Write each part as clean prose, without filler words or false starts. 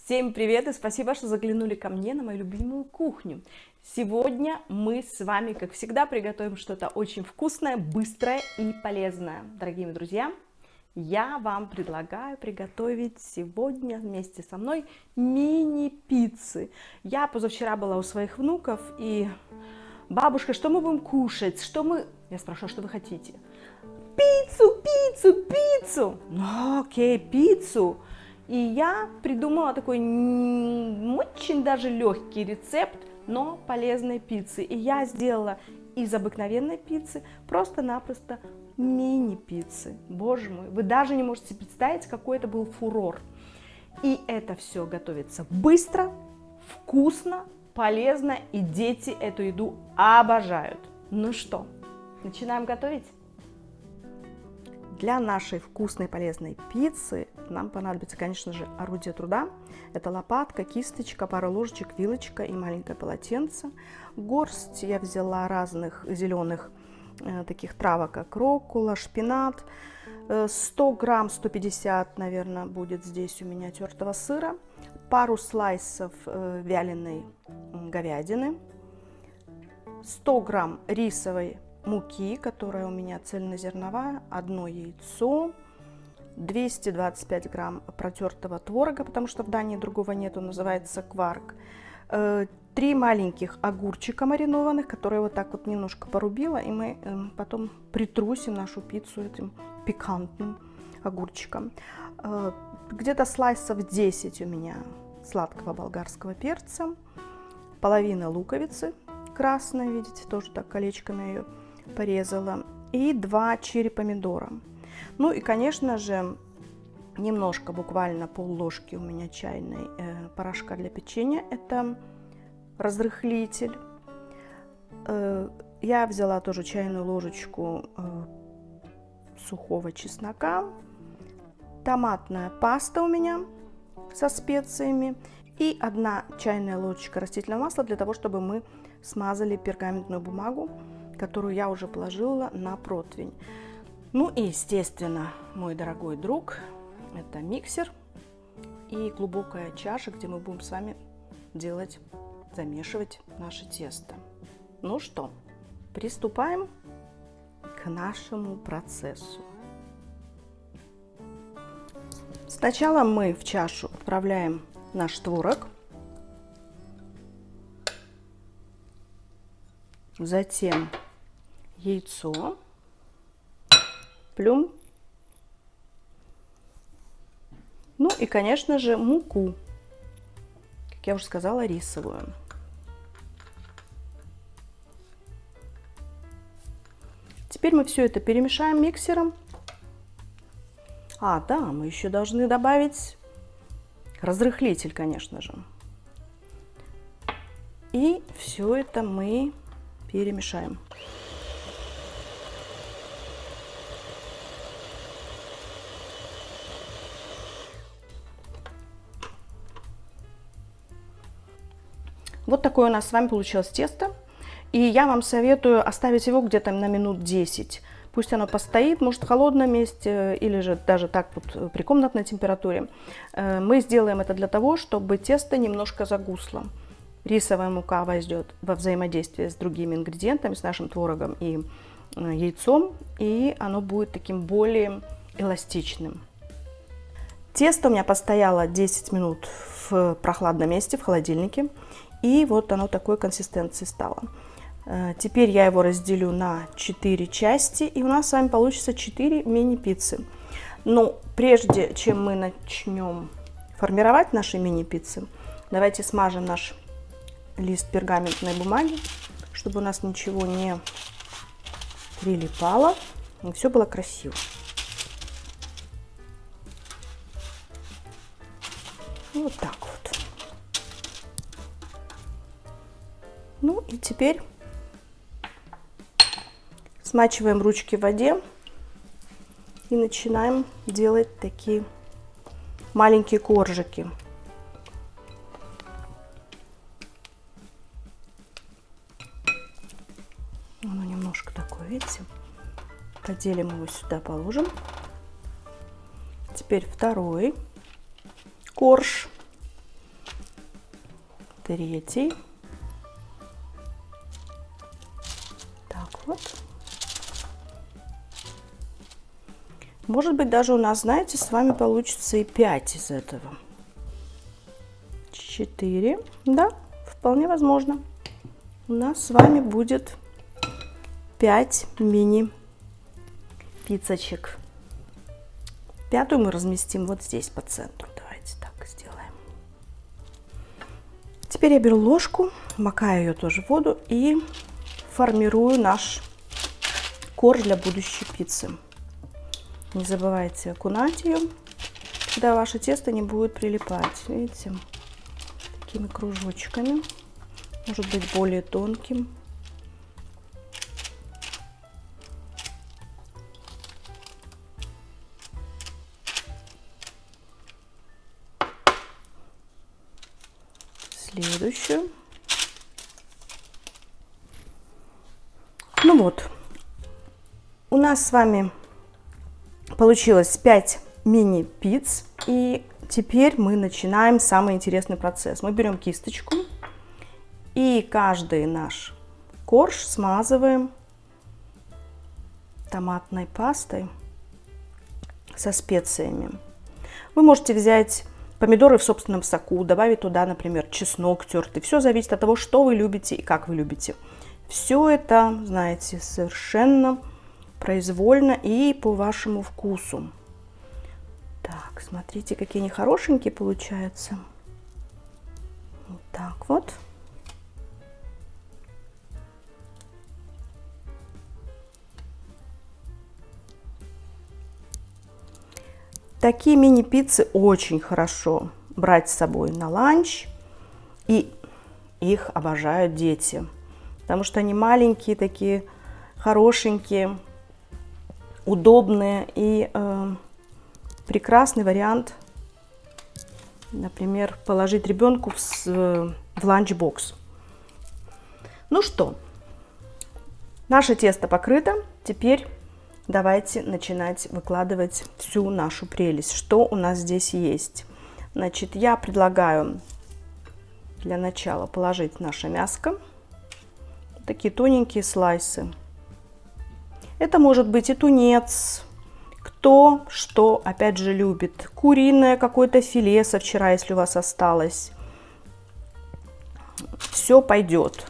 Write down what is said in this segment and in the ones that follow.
Всем привет и спасибо, что заглянули ко мне на мою любимую кухню. Сегодня мы с вами, как всегда, приготовим что-то очень вкусное, быстрое и полезное. Дорогие мои друзья, я вам предлагаю приготовить сегодня вместе со мной мини-пиццы. Я позавчера была у своих внуков и... Бабушка, что мы будем кушать? Я спрашиваю, что вы хотите? Пиццу! Ну, окей, пиццу. И я придумала такой очень даже легкий рецепт, но полезной пиццы. И я сделала из обыкновенной пиццы просто-напросто мини-пиццы. Боже мой, вы даже не можете представить, какой это был фурор. И это все готовится быстро, вкусно, полезно, и дети эту еду обожают. Ну что, начинаем готовить? Для нашей вкусной полезной пиццы нам понадобится, конечно же, орудие труда. Это лопатка, кисточка, пара ложечек, вилочка и маленькое полотенце. Горсть я взяла разных зеленых таких травок, как руккола, шпинат. 100 грамм, 150, наверное, будет здесь у меня тертого сыра. Пару слайсов вяленой говядины. 100 грамм рисовой муки, которая у меня цельнозерновая, одно яйцо, 225 грамм протертого творога, потому что в Дании другого нет, он называется кварк, 3 маленьких огурчика маринованных, которые вот так вот немножко порубила, и мы потом притрусим нашу пиццу этим пикантным огурчиком. Где-то слайсов 10 у меня сладкого болгарского перца, половина луковицы красной, видите, тоже так колечками ее порезала, и 2 черри помидора. Ну и, конечно же, немножко, буквально пол-ложки у меня чайной порошка для печенья, это разрыхлитель. Я взяла тоже чайную ложечку сухого чеснока, томатная паста у меня со специями и 1 чайная ложечка растительного масла для того, чтобы мы смазали пергаментную бумагу, которую я уже положила на противень. Ну и, естественно, мой дорогой друг, это миксер и глубокая чаша, где мы будем с вами замешивать наше тесто. Ну что, приступаем к нашему процессу. Сначала мы в чашу отправляем наш творог, затем яйцо, плюм, ну и, конечно же, муку, как я уже сказала, рисовую. Теперь мы все это перемешаем миксером. А, да, мы еще должны добавить разрыхлитель, конечно же. И все это мы перемешаем. Вот такое у нас с вами получилось тесто. И я вам советую оставить его где-то на минут 10. Пусть оно постоит, может, в холодном месте или же даже так вот при комнатной температуре. Мы сделаем это для того, чтобы тесто немножко загусло. Рисовая мука войдет во взаимодействие с другими ингредиентами, с нашим творогом и яйцом, и оно будет таким более эластичным. Тесто у меня постояло 10 минут в прохладном месте, в холодильнике, и вот оно такой консистенции стало. Теперь я его разделю на 4 части, и у нас с вами получится 4 мини-пиццы. Но прежде чем мы начнем формировать наши мини-пиццы, давайте смажем наш лист пергаментной бумаги, чтобы у нас ничего не прилипало, и все было красиво. Вот так вот. Ну и теперь смачиваем ручки в воде и начинаем делать такие маленькие коржики. Оно немножко такое, видите? Поделим его сюда, положим. Теперь второй корж. 3. Так вот. Может быть, даже у нас, знаете, с вами получится и 5 из этого. 4. Да, вполне возможно. У нас с вами будет 5 мини-пиццочек. 5-ю мы разместим вот здесь по центру. Давайте так сделаем. Теперь я беру ложку, макаю ее тоже в воду и формирую наш корж для будущей пиццы. Не забывайте окунать ее, когда ваше тесто не будет прилипать. Видите, такими кружочками, может быть более тонким. Следующую. Ну вот, у нас с вами получилось 5 мини-пиц. И теперь мы начинаем самый интересный процесс. Мы берем кисточку и каждый наш корж смазываем томатной пастой со специями. Вы можете взять помидоры в собственном соку, добавить туда, например, чеснок тертый. Все зависит от того, что вы любите и как вы любите. Все это, знаете, совершенно произвольно и по вашему вкусу. Так, смотрите, какие они хорошенькие получаются. Вот так вот. Такие мини-пиццы очень хорошо брать с собой на ланч, и их обожают дети, потому что они маленькие, такие хорошенькие, удобные и прекрасный вариант, например, положить ребенку в ланчбокс. Ну что, наше тесто покрыто, теперь давайте начинать выкладывать всю нашу прелесть. Что у нас здесь есть? Значит, я предлагаю для начала положить наше мяско. Такие тоненькие слайсы. Это может быть и тунец, кто что, опять же, любит. Куриное какое-то филе со вчера, если у вас осталось. Все пойдет.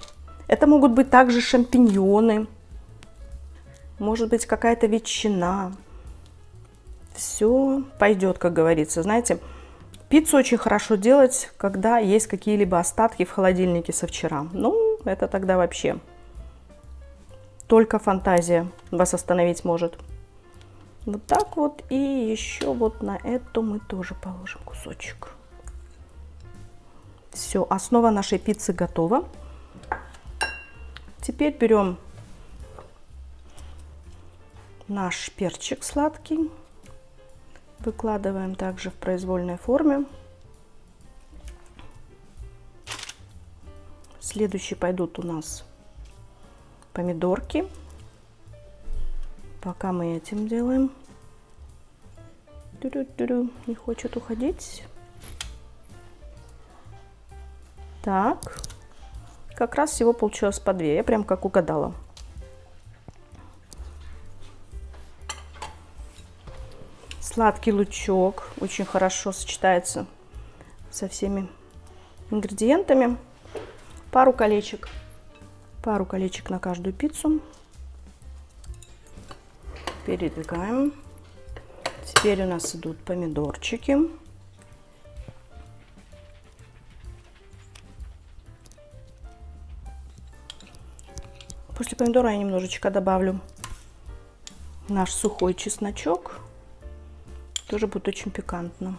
Это могут быть также шампиньоны. Может быть, какая-то ветчина. Все пойдет, как говорится. Знаете, пиццу очень хорошо делать, когда есть какие-либо остатки в холодильнике со вчера. Ну, это тогда вообще только фантазия вас остановить может. Вот так вот. И еще вот на эту мы тоже положим кусочек. Все, основа нашей пиццы готова. Теперь берем наш перчик сладкий. Выкладываем также в произвольной форме. Следующие пойдут у нас помидорки. Пока мы этим делаем. Не хочет уходить. Так. Как раз всего получилось по 2. Я прям как угадала. Сладкий лучок очень хорошо сочетается со всеми ингредиентами. Пару колечек на каждую пиццу. Передвигаем. Теперь у нас идут помидорчики. После помидора я немножечко добавлю наш сухой чесночок. Тоже будет очень пикантно.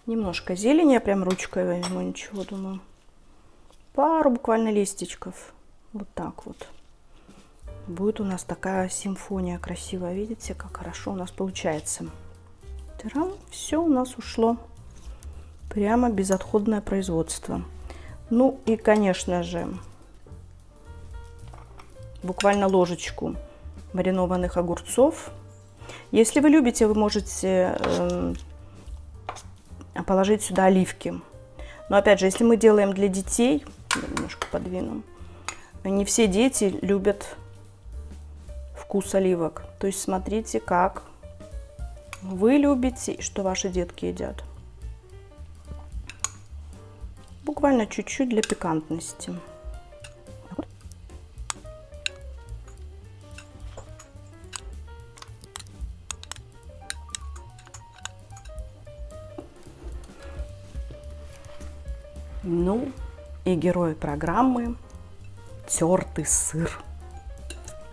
Немножко зелени, я прям ручкой возьму, ничего, думаю. Пару буквально листичков. Вот так вот. Будет у нас такая симфония красивая. Видите, как хорошо у нас получается. Все у нас ушло. Прямо безотходное производство. Ну и, конечно же, буквально ложечку маринованных огурцов. Если вы любите, вы можете положить сюда оливки. Но опять же, если мы делаем для детей, немножко подвину, не все дети любят вкус оливок. То есть смотрите, как вы любите и что ваши детки едят. Буквально чуть-чуть для пикантности. Ну и герой программы — тертый сыр.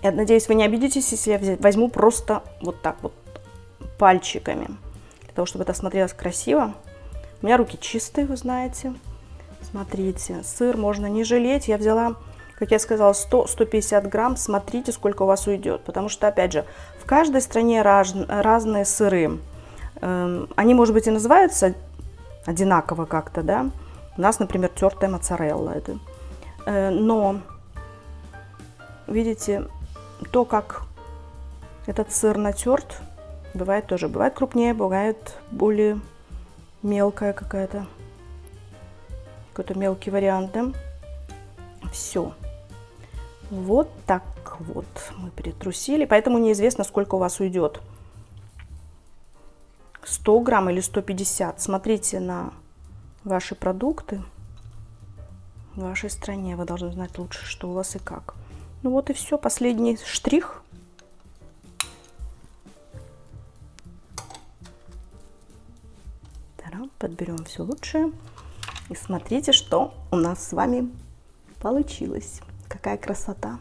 Я надеюсь, вы не обидитесь, если я возьму просто вот так вот пальчиками, для того, чтобы это смотрелось красиво. У меня руки чистые, вы знаете. Смотрите, сыр можно не жалеть. Я взяла, как я сказала, 100-150 грамм. Смотрите, сколько у вас уйдет. Потому что, опять же, в каждой стране разные сыры. Они, может быть, и называются одинаково как-то, да. У нас, например, тертая моцарелла. Это. Но, видите, то, как этот сыр натерт, бывает тоже. Бывает крупнее, бывает более мелкая какая-то. Какой-то мелкий вариант, да? Все. Вот так вот мы перетрусили. Поэтому неизвестно, сколько у вас уйдет. 100 грамм или 150. Смотрите на ваши продукты в вашей стране. Вы должны знать лучше, что у вас и как. Ну вот и все. Последний штрих. Подберем все лучшее. И смотрите, что у нас с вами получилось. Какая красота.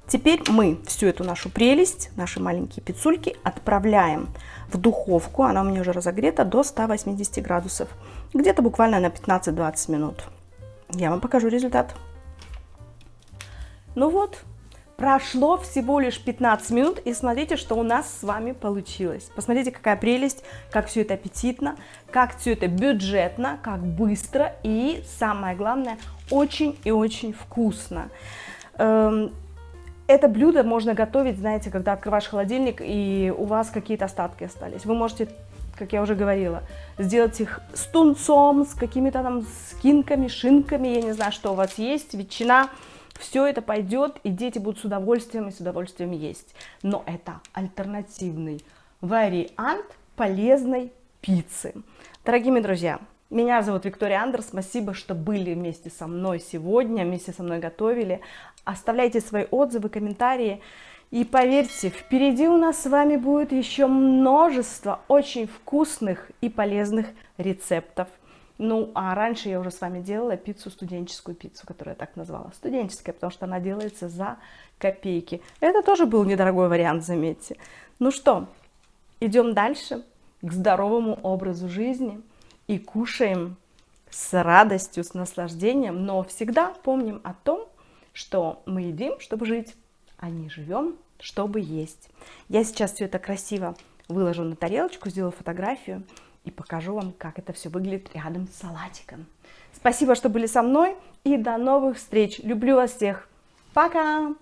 Теперь мы всю эту нашу прелесть, наши маленькие пиццульки, отправляем в духовку. Она у меня уже разогрета до 180 градусов. Где-то буквально на 15-20 минут. Я вам покажу результат. Ну вот, прошло всего лишь 15 минут. И смотрите, что у нас с вами получилось. Посмотрите, какая прелесть, как все это аппетитно, как все это бюджетно, как быстро и, самое главное, очень и очень вкусно. Это блюдо можно готовить, знаете, когда открываешь холодильник и у вас какие-то остатки остались. Вы можете, как я уже говорила, сделать их с тунцом, с какими-то там скинками, шинками, я не знаю, что у вас есть, ветчина. Все это пойдет, и дети будут с удовольствием есть. Но это альтернативный вариант полезной пиццы. Дорогие мои друзья, меня зовут Виктория Андерс. Спасибо, что были вместе со мной сегодня, вместе со мной готовили. Оставляйте свои отзывы, комментарии. И поверьте, впереди у нас с вами будет еще множество очень вкусных и полезных рецептов. Ну, а раньше я уже с вами делала студенческую пиццу, которую я так назвала. Студенческая, потому что она делается за копейки. Это тоже был недорогой вариант, заметьте. Ну что, идем дальше к здоровому образу жизни и кушаем с радостью, с наслаждением, но всегда помним о том, что мы едим, чтобы жить, а не живем, чтобы есть. Я сейчас все это красиво выложу на тарелочку, сделаю фотографию и покажу вам, как это все выглядит рядом с салатиком. Спасибо, что были со мной, и до новых встреч. Люблю вас всех. Пока!